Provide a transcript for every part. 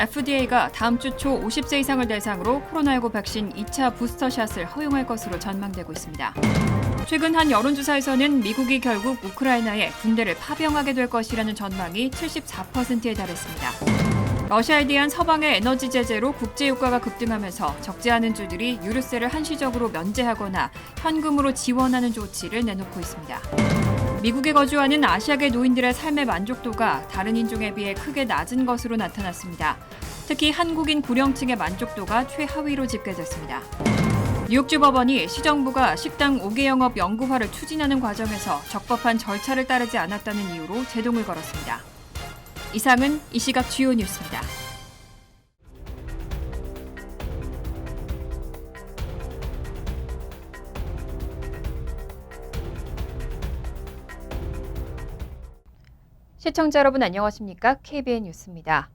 FDA가 다음 주 초 50세 이상을 대상으로 코로나19 백신 2차 부스터샷을 허용할 것으로 전망되고 있습니다. 최근 한 여론조사에서는 미국이 결국 우크라이나에 군대를 파병하게 될 것이라는 전망이 74%에 달했습니다. 러시아에 대한 서방의 에너지 제재로 국제 유가가 급등하면서 적지 않은 주들이 유류세를 한시적으로 면제하거나 현금으로 지원하는 조치를 내놓고 있습니다. 미국에 거주하는 아시아계 노인들의 삶의 만족도가 다른 인종에 비해 크게 낮은 것으로 나타났습니다. 특히 한국인 고령층의 만족도가 최하위로 집계됐습니다. 뉴욕주 법원이 시정부가 식당 5개 영업 영구화를 추진하는 과정에서 적법한 절차를 따르지 않았다는 이유로 제동을 걸었습니다. 이상은 이 시각 주요 뉴스입니다. 시청자 여러분 안녕하십니까? KBN 뉴스입니다.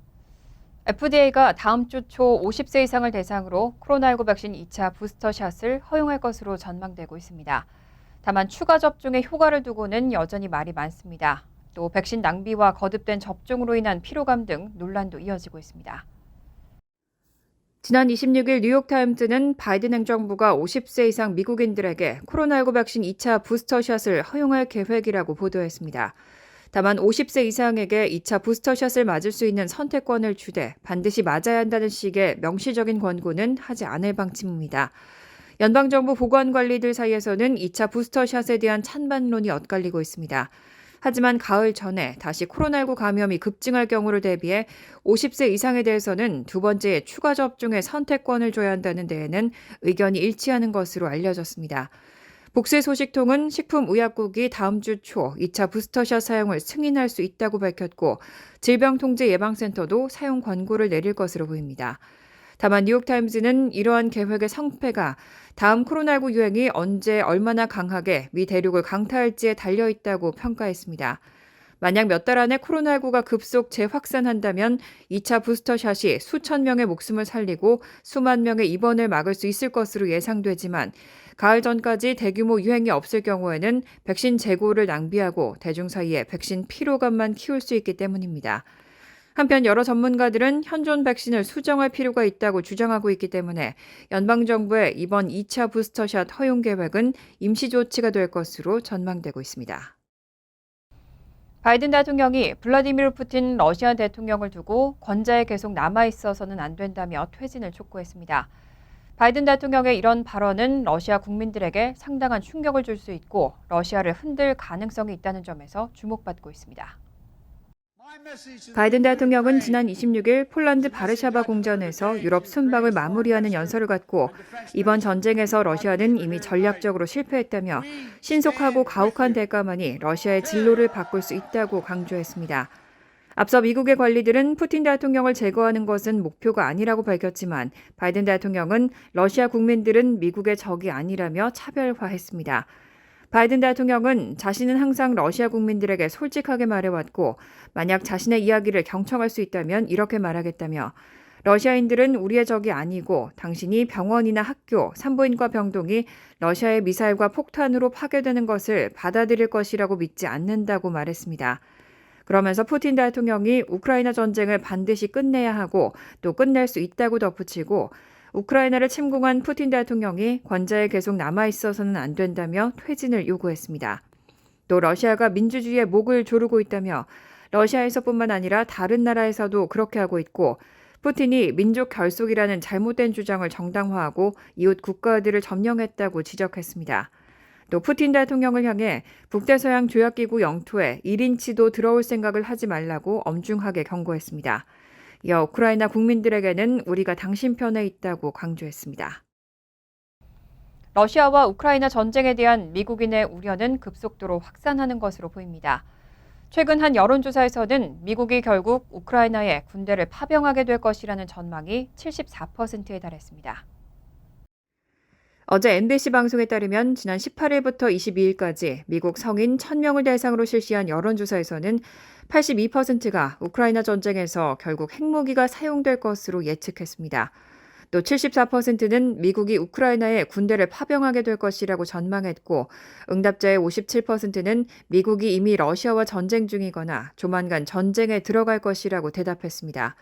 FDA가 다음 주 초 50세 이상을 대상으로 코로나19 백신 2차 부스터샷을 허용할 것으로 전망되고 있습니다. 다만 추가 접종의 효과를 두고는 여전히 말이 많습니다. 또 백신 낭비와 거듭된 접종으로 인한 피로감 등 논란도 이어지고 있습니다. 지난 26일 뉴욕타임즈는 바이든 행정부가 50세 이상 미국인들에게 코로나19 백신 2차 부스터샷을 허용할 계획이라고 보도했습니다. 다만 50세 이상에게 2차 부스터샷을 맞을 수 있는 선택권을 주되 반드시 맞아야 한다는 식의 명시적인 권고는 하지 않을 방침입니다. 연방정부 보건관리들 사이에서는 2차 부스터샷에 대한 찬반론이 엇갈리고 있습니다. 하지만 가을 전에 다시 코로나19 감염이 급증할 경우를 대비해 50세 이상에 대해서는 두 번째 추가 접종의 선택권을 줘야 한다는 데에는 의견이 일치하는 것으로 알려졌습니다. 복세소식통은 식품의약국이 다음 주 초 2차 부스터샷 사용을 승인할 수 있다고 밝혔고 질병통제예방센터도 사용 권고를 내릴 것으로 보입니다. 다만 뉴욕타임즈는 이러한 계획의 성패가 다음 코로나19 유행이 언제 얼마나 강하게 미 대륙을 강타할지에 달려있다고 평가했습니다. 만약 몇 달 안에 코로나19가 급속 재확산한다면 2차 부스터샷이 수천 명의 목숨을 살리고 수만 명의 입원을 막을 수 있을 것으로 예상되지만 가을 전까지 대규모 유행이 없을 경우에는 백신 재고를 낭비하고 대중 사이에 백신 피로감만 키울 수 있기 때문입니다. 한편 여러 전문가들은 현존 백신을 수정할 필요가 있다고 주장하고 있기 때문에 연방정부의 이번 2차 부스터샷 허용 계획은 임시 조치가 될 것으로 전망되고 있습니다. 바이든 대통령이 블라디미르 푸틴 러시아 대통령을 두고 권좌에 계속 남아있어서는 안 된다며 퇴진을 촉구했습니다. 바이든 대통령의 이런 발언은 러시아 국민들에게 상당한 충격을 줄 수 있고 러시아를 흔들 가능성이 있다는 점에서 주목받고 있습니다. 바이든 대통령은 지난 26일 폴란드 바르샤바 궁전에서 유럽 순방을 마무리하는 연설을 갖고 이번 전쟁에서 러시아는 이미 전략적으로 실패했다며 신속하고 가혹한 대가만이 러시아의 진로를 바꿀 수 있다고 강조했습니다. 앞서 미국의 관리들은 푸틴 대통령을 제거하는 것은 목표가 아니라고 밝혔지만 바이든 대통령은 러시아 국민들은 미국의 적이 아니라며 차별화했습니다. 바이든 대통령은 자신은 항상 러시아 국민들에게 솔직하게 말해왔고 만약 자신의 이야기를 경청할 수 있다면 이렇게 말하겠다며 러시아인들은 우리의 적이 아니고 당신이 병원이나 학교, 산부인과 병동이 러시아의 미사일과 폭탄으로 파괴되는 것을 받아들일 것이라고 믿지 않는다고 말했습니다. 그러면서 푸틴 대통령이 우크라이나 전쟁을 반드시 끝내야 하고 또 끝낼 수 있다고 덧붙이고 우크라이나를 침공한 푸틴 대통령이 권좌에 계속 남아있어서는 안 된다며 퇴진을 요구했습니다. 또 러시아가 민주주의의 목을 조르고 있다며 러시아에서뿐만 아니라 다른 나라에서도 그렇게 하고 있고 푸틴이 민족 결속이라는 잘못된 주장을 정당화하고 이웃 국가들을 점령했다고 지적했습니다. 또 푸틴 대통령을 향해 북대서양 조약기구 영토에 1인치도 들어올 생각을 하지 말라고 엄중하게 경고했습니다. 이어 우크라이나 국민들에게는 우리가 당신 편에 있다고 강조했습니다. 러시아와 우크라이나 전쟁에 대한 미국인의 우려는 급속도로 확산하는 것으로 보입니다. 최근 한 여론조사에서는 미국이 결국 우크라이나에 군대를 파병하게 될 것이라는 전망이 74%에 달했습니다. 어제 MBC 방송에 따르면 지난 18일부터 22일까지 미국 성인 1000명을 대상으로 실시한 여론조사에서는 82%가 우크라이나 전쟁에서 결국 핵무기가 사용될 것으로 예측했습니다. 또 74%는 미국이 우크라이나에 군대를 파병하게 될 것이라고 전망했고 응답자의 57%는 미국이 이미 러시아와 전쟁 중이거나 조만간 전쟁에 들어갈 것이라고 대답했습니다.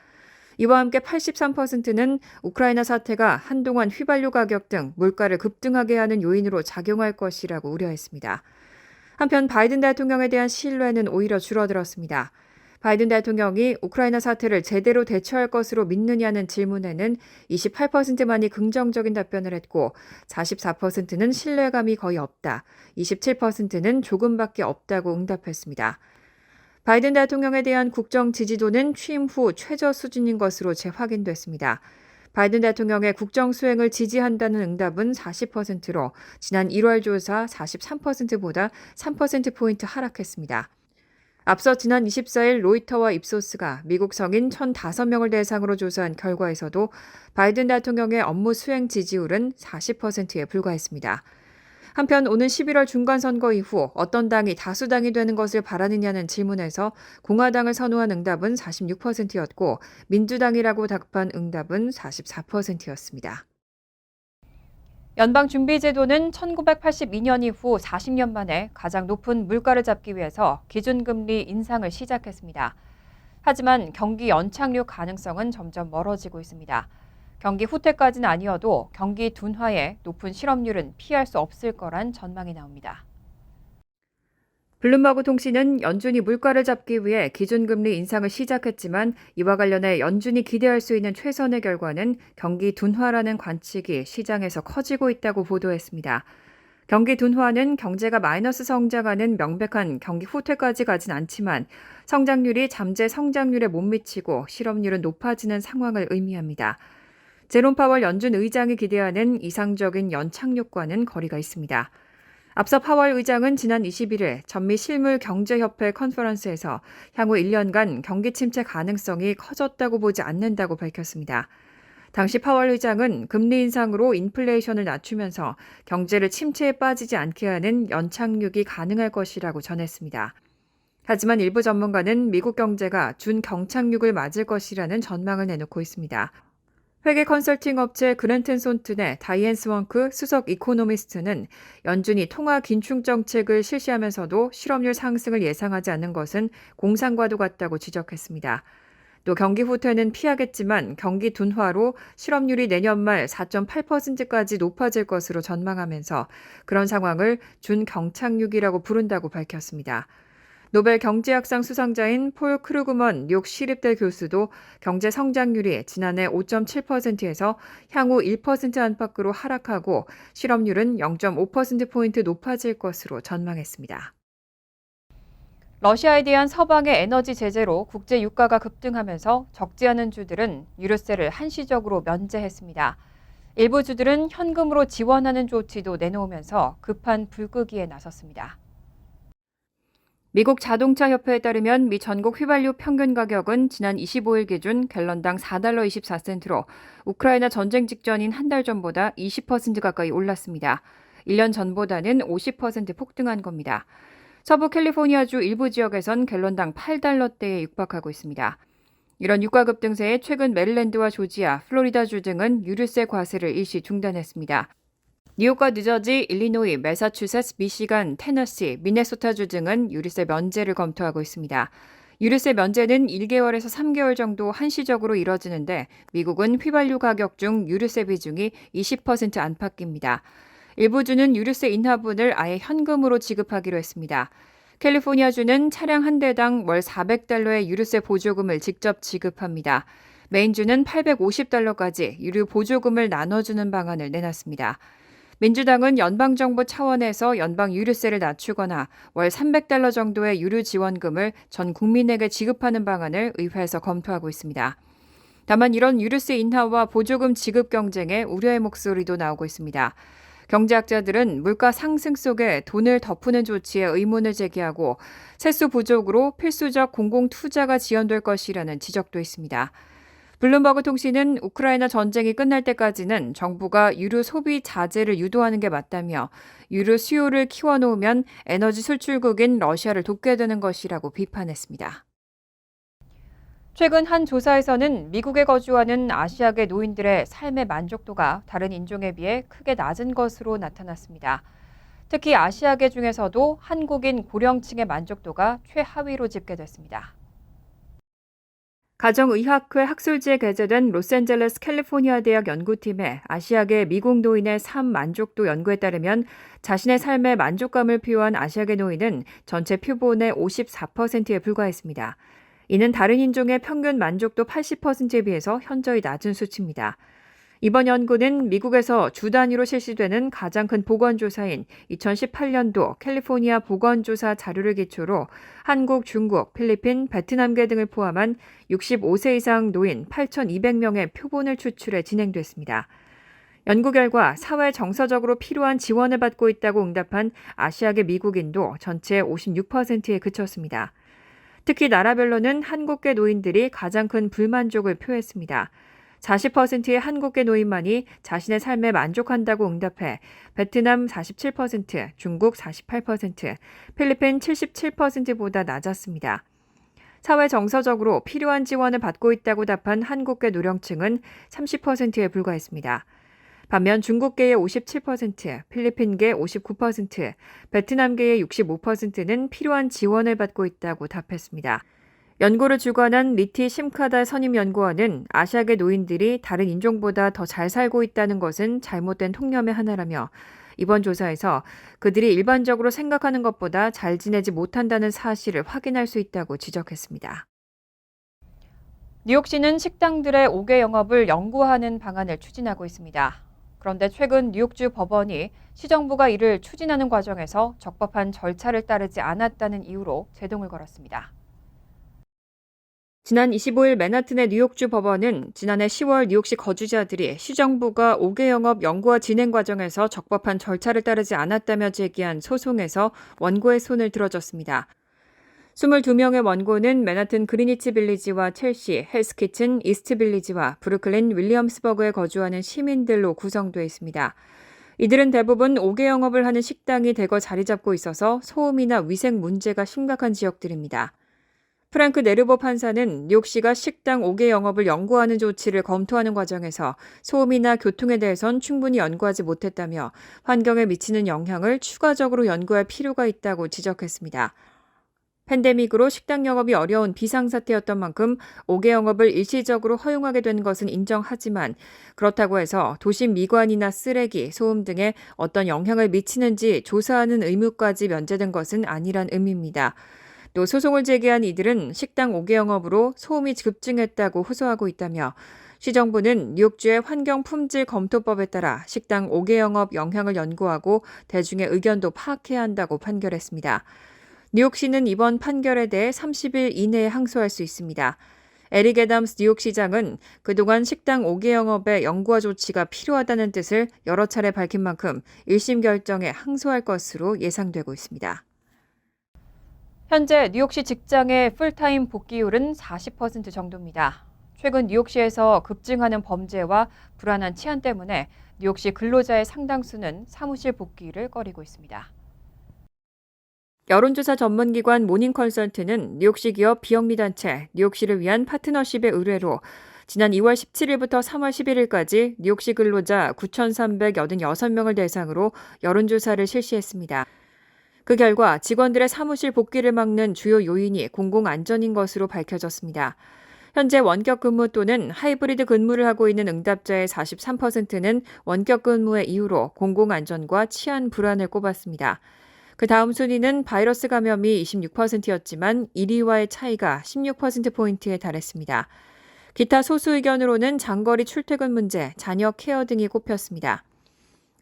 이와 함께 83%는 우크라이나 사태가 한동안 휘발유 가격 등 물가를 급등하게 하는 요인으로 작용할 것이라고 우려했습니다. 한편 바이든 대통령에 대한 신뢰는 오히려 줄어들었습니다. 바이든 대통령이 우크라이나 사태를 제대로 대처할 것으로 믿느냐는 질문에는 28%만이 긍정적인 답변을 했고 44%는 신뢰감이 거의 없다, 27%는 조금밖에 없다고 응답했습니다. 바이든 대통령에 대한 국정 지지도는 취임 후 최저 수준인 것으로 재확인됐습니다. 바이든 대통령의 국정 수행을 지지한다는 응답은 40%로 지난 1월 조사 43%보다 3%포인트 하락했습니다. 앞서 지난 24일 로이터와 입소스가 미국 성인 1,005명을 대상으로 조사한 결과에서도 바이든 대통령의 업무 수행 지지율은 40%에 불과했습니다. 한편 오는 11월 중간선거 이후 어떤 당이 다수당이 되는 것을 바라느냐는 질문에서 공화당을 선호한 응답은 46%였고 민주당이라고 답한 응답은 44%였습니다. 연방준비제도는 1982년 이후 40년 만에 가장 높은 물가를 잡기 위해서 기준금리 인상을 시작했습니다. 하지만 경기 연착륙 가능성은 점점 멀어지고 있습니다. 경기 후퇴까지는 아니어도 경기 둔화에 높은 실업률은 피할 수 없을 거란 전망이 나옵니다. 블룸버그 통신은 연준이 물가를 잡기 위해 기준금리 인상을 시작했지만 이와 관련해 연준이 기대할 수 있는 최선의 결과는 경기 둔화라는 관측이 시장에서 커지고 있다고 보도했습니다. 경기 둔화는 경제가 마이너스 성장하는 명백한 경기 후퇴까지 가진 않지만 성장률이 잠재 성장률에 못 미치고 실업률은 높아지는 상황을 의미합니다. 제롬 파월 연준 의장이 기대하는 이상적인 연착륙과는 거리가 있습니다. 앞서 파월 의장은 지난 21일 전미 실물 경제협회 컨퍼런스에서 향후 1년간 경기 침체 가능성이 커졌다고 보지 않는다고 밝혔습니다. 당시 파월 의장은 금리 인상으로 인플레이션을 낮추면서 경제를 침체에 빠지지 않게 하는 연착륙이 가능할 것이라고 전했습니다. 하지만 일부 전문가는 미국 경제가 준경착륙을 맞을 것이라는 전망을 내놓고 있습니다. 회계 컨설팅 업체 그랜튼 손튼의 다이앤 스원크 수석 이코노미스트는 연준이 통화 긴축 정책을 실시하면서도 실업률 상승을 예상하지 않는 것은 공상과도 같다고 지적했습니다. 또 경기 후퇴는 피하겠지만 경기 둔화로 실업률이 내년 말 4.8%까지 높아질 것으로 전망하면서 그런 상황을 준경착륙이라고 부른다고 밝혔습니다. 노벨 경제학상 수상자인 폴 크루그먼 뉴욕 시립대 교수도 경제 성장률이 지난해 5.7%에서 향후 1% 안팎으로 하락하고 실업률은 0.5%포인트 높아질 것으로 전망했습니다. 러시아에 대한 서방의 에너지 제재로 국제 유가가 급등하면서 적지 않은 주들은 유류세를 한시적으로 면제했습니다. 일부 주들은 현금으로 지원하는 조치도 내놓으면서 급한 불끄기에 나섰습니다. 미국 자동차 협회에 따르면 미 전국 휘발유 평균 가격은 지난 25일 기준 갤런당 4달러 24센트로 우크라이나 전쟁 직전인 한 달 전보다 20% 가까이 올랐습니다. 1년 전보다는 50% 폭등한 겁니다. 서부 캘리포니아주 일부 지역에선 갤런당 8달러대에 육박하고 있습니다. 이런 유가 급등세에 최근 메릴랜드와 조지아, 플로리다주 등은 유류세 과세를 일시 중단했습니다. 뉴욕과 뉴저지, 일리노이, 매사추세츠, 미시간, 테너시, 미네소타주 등은 유류세 면제를 검토하고 있습니다. 유류세 면제는 1개월에서 3개월 정도 한시적으로 이뤄지는데 미국은 휘발유 가격 중 유류세 비중이 20% 안팎입니다. 일부 주는 유류세 인하분을 아예 현금으로 지급하기로 했습니다. 캘리포니아주는 차량 한 대당 월 400달러의 유류세 보조금을 직접 지급합니다. 메인주는 850달러까지 유류 보조금을 나눠주는 방안을 내놨습니다. 민주당은 연방정부 차원에서 연방 유류세를 낮추거나 월 300달러 정도의 유류 지원금을 전 국민에게 지급하는 방안을 의회에서 검토하고 있습니다. 다만 이런 유류세 인하와 보조금 지급 경쟁에 우려의 목소리도 나오고 있습니다. 경제학자들은 물가 상승 속에 돈을 덮는 조치에 의문을 제기하고 세수 부족으로 필수적 공공투자가 지연될 것이라는 지적도 있습니다. 블룸버그 통신은 우크라이나 전쟁이 끝날 때까지는 정부가 유류 소비 자제를 유도하는 게 맞다며 유류 수요를 키워놓으면 에너지 수출국인 러시아를 돕게 되는 것이라고 비판했습니다. 최근 한 조사에서는 미국에 거주하는 아시아계 노인들의 삶의 만족도가 다른 인종에 비해 크게 낮은 것으로 나타났습니다. 특히 아시아계 중에서도 한국인 고령층의 만족도가 최하위로 집계됐습니다. 가정의학회 학술지에 게재된 로스앤젤레스 캘리포니아 대학 연구팀의 아시아계 미국 노인의 삶 만족도 연구에 따르면 자신의 삶에 만족감을 표한 아시아계 노인은 전체 표본의 54%에 불과했습니다. 이는 다른 인종의 평균 만족도 80%에 비해서 현저히 낮은 수치입니다. 이번 연구는 미국에서 주 단위로 실시되는 가장 큰 보건조사인 2018년도 캘리포니아 보건조사 자료를 기초로 한국, 중국, 필리핀, 베트남계 등을 포함한 65세 이상 노인 8,200명의 표본을 추출해 진행됐습니다. 연구 결과 사회 정서적으로 필요한 지원을 받고 있다고 응답한 아시아계 미국인도 전체 56%에 그쳤습니다. 특히 나라별로는 한국계 노인들이 가장 큰 불만족을 표했습니다. 40%의 한국계 노인만이 자신의 삶에 만족한다고 응답해 베트남 47%, 중국 48%, 필리핀 77%보다 낮았습니다. 사회 정서적으로 필요한 지원을 받고 있다고 답한 한국계 노령층은 30%에 불과했습니다. 반면 중국계의 57%, 필리핀계 59%, 베트남계의 65%는 필요한 지원을 받고 있다고 답했습니다. 연구를 주관한 리티 심카다 선임연구원은 아시아계 노인들이 다른 인종보다 더 잘 살고 있다는 것은 잘못된 통념의 하나라며 이번 조사에서 그들이 일반적으로 생각하는 것보다 잘 지내지 못한다는 사실을 확인할 수 있다고 지적했습니다. 뉴욕시는 식당들의 5개 영업을 연구하는 방안을 추진하고 있습니다. 그런데 최근 뉴욕주 법원이 시정부가 이를 추진하는 과정에서 적법한 절차를 따르지 않았다는 이유로 제동을 걸었습니다. 지난 25일 맨하튼의 뉴욕주 법원은 지난해 10월 뉴욕시 거주자들이 시정부가 5개 영업 연구와 진행 과정에서 적법한 절차를 따르지 않았다며 제기한 소송에서 원고의 손을 들어줬습니다. 22명의 원고는 맨하튼 그리니치 빌리지와 첼시, 헬스키튼, 이스트 빌리지와 브루클린 윌리엄스버그에 거주하는 시민들로 구성되어 있습니다. 이들은 대부분 5개 영업을 하는 식당이 대거 자리 잡고 있어서 소음이나 위생 문제가 심각한 지역들입니다. 프랭크 네르보 판사는 뉴욕시가 식당 5개 영업을 연구하는 조치를 검토하는 과정에서 소음이나 교통에 대해선 충분히 연구하지 못했다며 환경에 미치는 영향을 추가적으로 연구할 필요가 있다고 지적했습니다. 팬데믹으로 식당 영업이 어려운 비상사태였던 만큼 5개 영업을 일시적으로 허용하게 된 것은 인정하지만 그렇다고 해서 도심 미관이나 쓰레기, 소음 등에 어떤 영향을 미치는지 조사하는 의무까지 면제된 것은 아니란 의미입니다. 또 소송을 제기한 이들은 식당 5개 영업으로 소음이 급증했다고 호소하고 있다며 시정부는 뉴욕주의 환경품질검토법에 따라 식당 5개 영업 영향을 연구하고 대중의 의견도 파악해야 한다고 판결했습니다. 뉴욕시는 이번 판결에 대해 30일 이내에 항소할 수 있습니다. 에릭 애담스 뉴욕시장은 그동안 식당 5개 영업의 연구와 조치가 필요하다는 뜻을 여러 차례 밝힌 만큼 1심 결정에 항소할 것으로 예상되고 있습니다. 현재 뉴욕시 직장의 풀타임 복귀율은 40% 정도입니다. 최근 뉴욕시에서 급증하는 범죄와 불안한 치안 때문에 뉴욕시 근로자의 상당수는 사무실 복귀를 꺼리고 있습니다. 여론조사 전문기관 모닝컨설트는 뉴욕시 기업 비영리단체 뉴욕시를 위한 파트너십의 의뢰로 지난 2월 17일부터 3월 11일까지 뉴욕시 근로자 9,386명을 대상으로 여론조사를 실시했습니다. 그 결과 직원들의 사무실 복귀를 막는 주요 요인이 공공안전인 것으로 밝혀졌습니다. 현재 원격 근무 또는 하이브리드 근무를 하고 있는 응답자의 43%는 원격 근무의 이유로 공공안전과 치안 불안을 꼽았습니다. 그 다음 순위는 바이러스 감염이 26%였지만 1위와의 차이가 16%포인트에 달했습니다. 기타 소수 의견으로는 장거리 출퇴근 문제, 자녀 케어 등이 꼽혔습니다.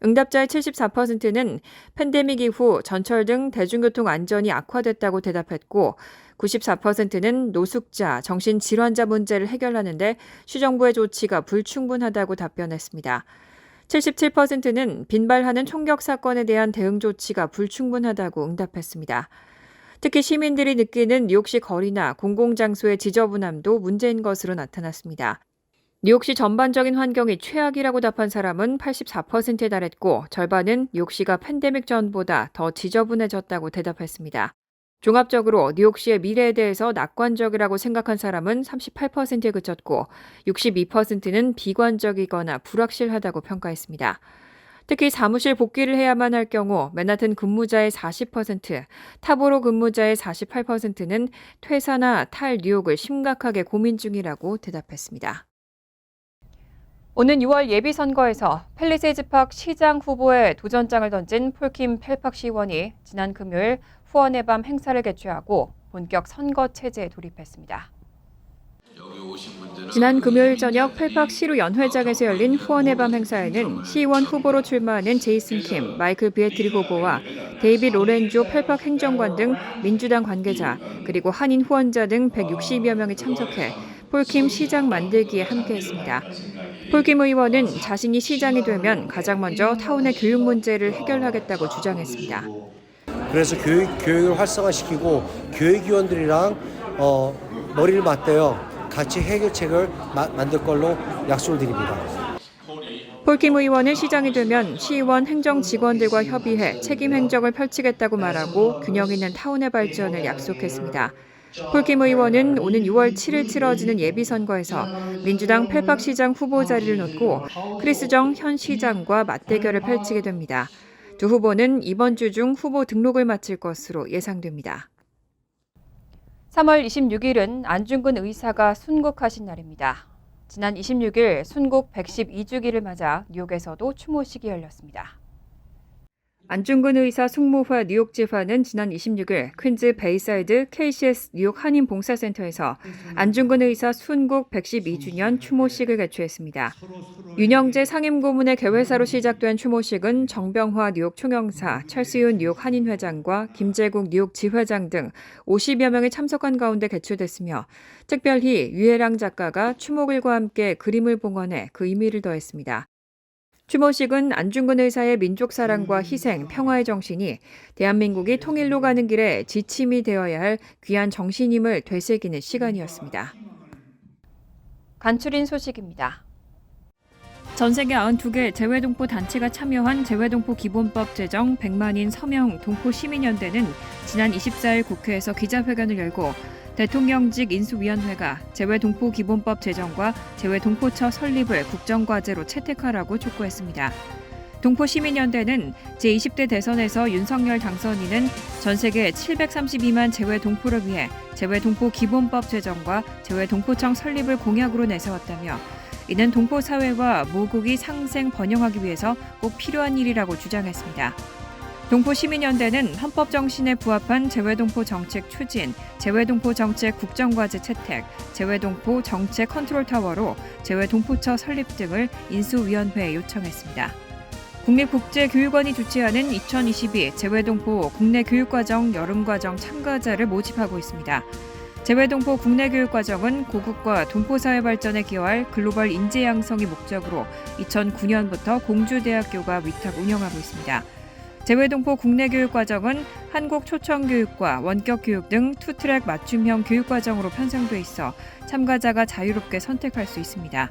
응답자의 74%는 팬데믹 이후 전철 등 대중교통 안전이 악화됐다고 대답했고 94%는 노숙자, 정신질환자 문제를 해결하는 데 시정부의 조치가 불충분하다고 답변했습니다. 77%는 빈발하는 총격 사건에 대한 대응 조치가 불충분하다고 응답했습니다. 특히 시민들이 느끼는 뉴욕시 거리나 공공장소의 지저분함도 문제인 것으로 나타났습니다. 뉴욕시 전반적인 환경이 최악이라고 답한 사람은 84%에 달했고 절반은 뉴욕시가 팬데믹 전보다 더 지저분해졌다고 대답했습니다. 종합적으로 뉴욕시의 미래에 대해서 낙관적이라고 생각한 사람은 38%에 그쳤고 62%는 비관적이거나 불확실하다고 평가했습니다. 특히 사무실 복귀를 해야만 할 경우 맨하튼 근무자의 40%, 탑으로 근무자의 48%는 퇴사나 탈뉴욕을 심각하게 고민 중이라고 대답했습니다. 오는 6월 예비선거에서 팰리세이드파크 시장 후보에 도전장을 던진 폴킴 펠팍 시의원이 지난 금요일 후원의 밤 행사를 개최하고 본격 선거 체제에 돌입했습니다. 지난 금요일 저녁 펠팍 시루 연회장에서 열린 후원의 밤 행사에는 시의원 후보로 출마하는 제이슨 킴, 마이클 비에트리 후보와 데이빗 로렌조 펠팍 행정관 등 민주당 관계자, 그리고 한인 후원자 등 160여 명이 참석해 폴킴 시장 만들기에 함께했습니다. 폴킴 의원은 자신이 시장이 되면 가장 먼저 타운의 교육 문제를 해결하겠다고 주장했습니다. 그래서 교육을 활성화시키고 교육위원들이랑 머리를 맞대어 같이 해결책을 만들 걸로 약속을 드립니다. 폴킴 의원은 시장이 되면 시의원 행정직원들과 협의해 책임 행정을 펼치겠다고 말하고 균형 있는 타운의 발전을 약속했습니다. 폴킴 의원은 오는 6월 7일 치러지는 예비선거에서 민주당 펠팍 시장 후보 자리를 놓고 크리스 정 현 시장과 맞대결을 펼치게 됩니다. 두 후보는 이번 주 중 후보 등록을 마칠 것으로 예상됩니다. 3월 26일은 안중근 의사가 순국하신 날입니다. 지난 26일 순국 112주기를 맞아 뉴욕에서도 추모식이 열렸습니다. 안중근 의사 숙모화 뉴욕 지파는 지난 26일 퀸즈 베이사이드 KCS 뉴욕 한인 봉사센터에서 안중근 의사 순국 112주년 추모식을 개최했습니다. 윤영재 상임고문의 개회사로 시작된 추모식은 정병화 뉴욕 총영사, 철수윤 뉴욕 한인 회장과 김재국 뉴욕 지회장 등 50여 명이 참석한 가운데 개최됐으며 특별히 유해랑 작가가 추모글과 함께 그림을 봉헌해 그 의미를 더했습니다. 추모식은 안중근 의사의 민족사랑과 희생, 평화의 정신이 대한민국이 통일로 가는 길에 지침이 되어야 할 귀한 정신임을 되새기는 시간이었습니다. 간추린 소식입니다. 전 세계 92개 재외동포 단체가 참여한 재외동포 기본법 제정 100만인 서명 동포 시민연대는 지난 24일 국회에서 기자회견을 열고 대통령직 인수위원회가 재외동포 기본법 제정과 재외동포처 설립을 국정과제로 채택하라고 촉구했습니다. 동포시민연대는 제20대 대선에서 윤석열 당선인은 전 세계 732만 재외동포를 위해 재외동포 기본법 제정과 재외동포청 설립을 공약으로 내세웠다며 이는 동포사회와 모국이 상생 번영하기 위해서 꼭 필요한 일이라고 주장했습니다. 동포시민연대는 헌법 정신에 부합한 재외동포 정책 추진, 재외동포 정책 국정과제 채택, 재외동포 정책 컨트롤타워로 재외동포처 설립 등을 인수위원회에 요청했습니다. 국립국제교육원이 주최하는 2022 재외동포 국내교육과정 여름과정 참가자를 모집하고 있습니다. 재외동포 국내교육과정은 고국과 동포사회 발전에 기여할 글로벌 인재 양성이 목적으로 2009년부터 공주대학교가 위탁 운영하고 있습니다. 재외동포 국내교육과정은 한국초청교육과 원격교육 등 투트랙 맞춤형 교육과정으로 편성돼 있어 참가자가 자유롭게 선택할 수 있습니다.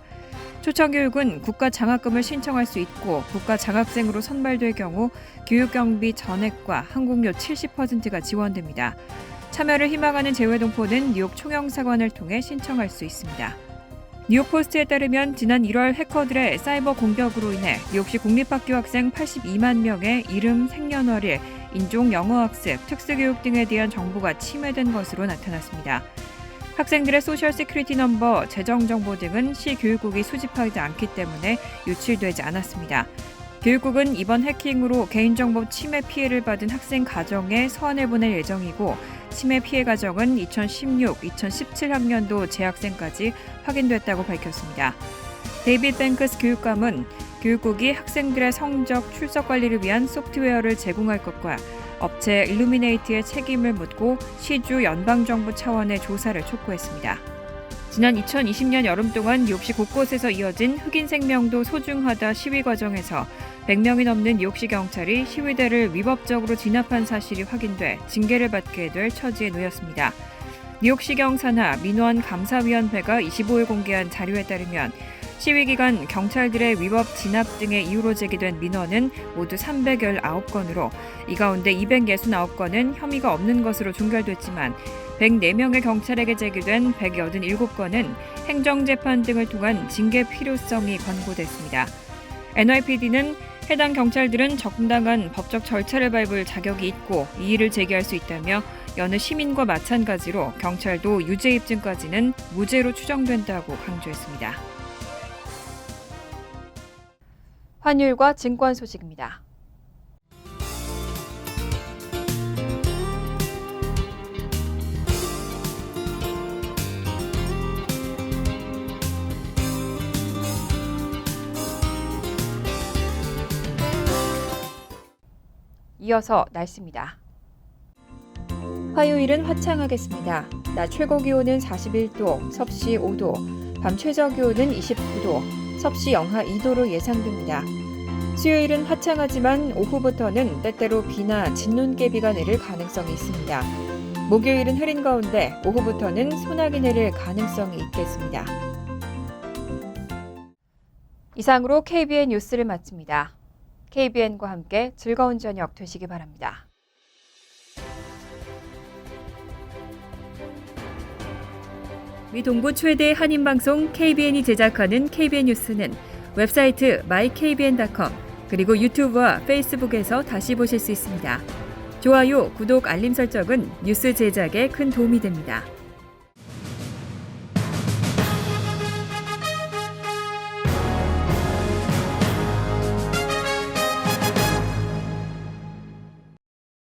초청교육은 국가장학금을 신청할 수 있고 국가장학생으로 선발될 경우 교육경비 전액과 항공료 70%가 지원됩니다. 참여를 희망하는 재외동포는 뉴욕 총영사관을 통해 신청할 수 있습니다. 뉴욕포스트에 따르면 지난 1월 해커들의 사이버 공격으로 인해 뉴욕시 공립학교 학생 82만 명의 이름, 생년월일, 인종 영어학습, 특수교육 등에 대한 정보가 침해된 것으로 나타났습니다. 학생들의 소셜 시큐리티 넘버, 재정정보 등은 시 교육국이 수집하지 않기 때문에 유출되지 않았습니다. 교육국은 이번 해킹으로 개인정보 침해 피해를 받은 학생 가정에 서한을 보낼 예정이고 침해 피해 가정은 2016, 2017 학년도 재학생까지 확인됐다고 밝혔습니다. 데이빗 뱅크스 교육감은 교육국이 학생들의 성적, 출석 관리를 위한 소프트웨어를 제공할 것과 업체 일루미네이트의 책임을 묻고 시주 연방정부 차원의 조사를 촉구했습니다. 지난 2020년 여름 동안 뉴욕시 곳곳에서 이어진 흑인 생명도 소중하다 시위 과정에서 100명이 넘는 뉴욕시 경찰이 시위대를 위법적으로 진압한 사실이 확인돼 징계를 받게 될 처지에 놓였습니다. 뉴욕시경 산하 민원 감사위원회가 25일 공개한 자료에 따르면 시위 기간 경찰들의 위법 진압 등의 이유로 제기된 민원은 모두 319건으로 이 가운데 269건은 혐의가 없는 것으로 종결됐지만 104명의 경찰에게 제기된 187건은 행정재판 등을 통한 징계 필요성이 권고됐습니다. NYPD는 해당 경찰들은 정당한 법적 절차를 밟을 자격이 있고 이의를 제기할 수 있다며 여느 시민과 마찬가지로 경찰도 유죄 입증까지는 무죄로 추정된다고 강조했습니다. 환율과 증권 소식입니다. 이어서 날씨입니다. 화요일은 화창하겠습니다. 낮 최고 기온은 41도, 섭씨 5도, 밤 최저 기온은 29도, 섭씨 영하 2도로 예상됩니다. 수요일은 화창하지만 오후부터는 때때로 비나 진눈깨비가 내릴 가능성이 있습니다. 목요일은 흐린 가운데 오후부터는 소나기 내릴 가능성이 있겠습니다. 이상으로 KBN 뉴스를 마칩니다. KBN과 함께 즐거운 저녁 되시기 바랍니다. 미 동부 최대 한인방송 KBN이 제작하는 KBN 뉴스는 웹사이트 mykbn.com 그리고 유튜브와 페이스북에서 다시 보실 수 있습니다. 좋아요, 구독, 알림 설정은 뉴스 제작에 큰 도움이 됩니다.